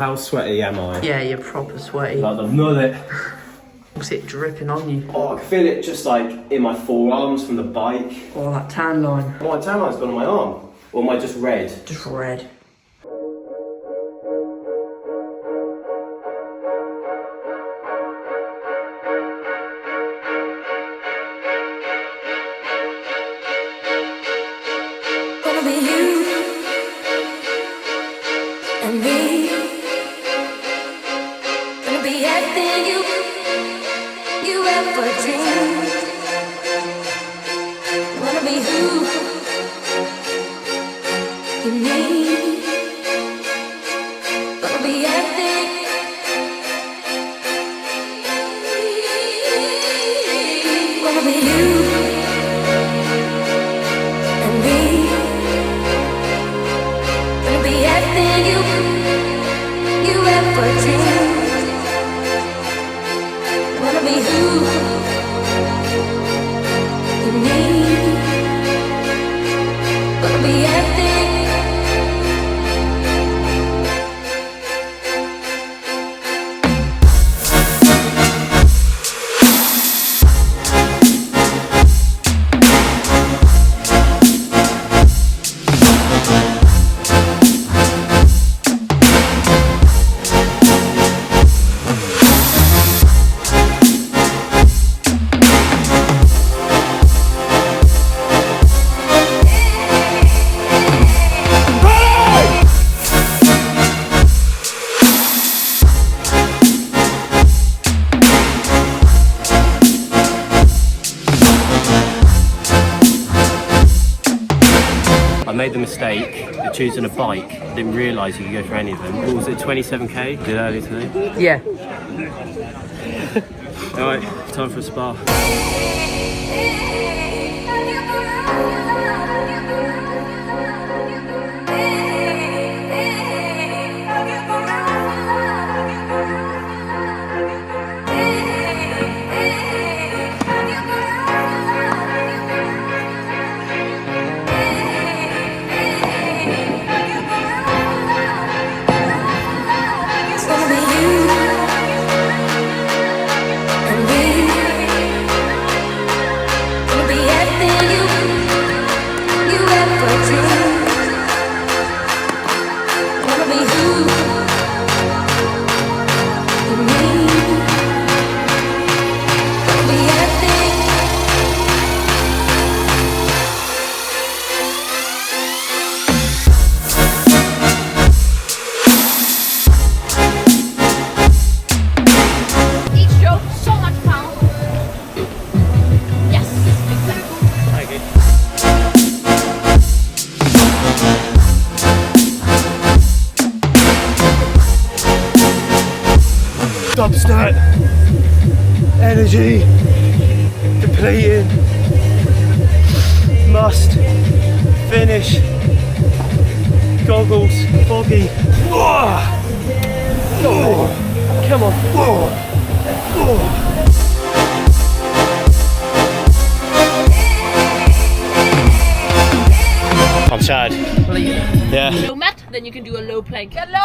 How sweaty am I? Yeah, you're proper sweaty. I've not it. What's it dripping on you? Oh, I can feel it just like in my forearms from the bike. Oh, that tan line. Oh, my tan line's gone on my arm. Or am I just red? Just red. Gonna be you and me. Gonna be everything you ever dreamed. Wanna be who you need. Gonna be everything. Gonna be you and me. Gonna be everything you ever dreamed. Wanna be who you need. Gonna be everything. I made the mistake of choosing a bike. I didn't realise you could go for any of them. What was it, 27k? Did earlier today? Yeah. Alright, time for a spa. It's gonna be you and me. Gonna be everything you ever dreamed. Wanna be who you need. Gonna be everything. Each show so much power. Yes, exactly. Thank you. Dubstep, energy, depleting, must finish, goggles, foggy. Come on. I'm sad. Yeah. Low mat, then you can do a low plank. Get low.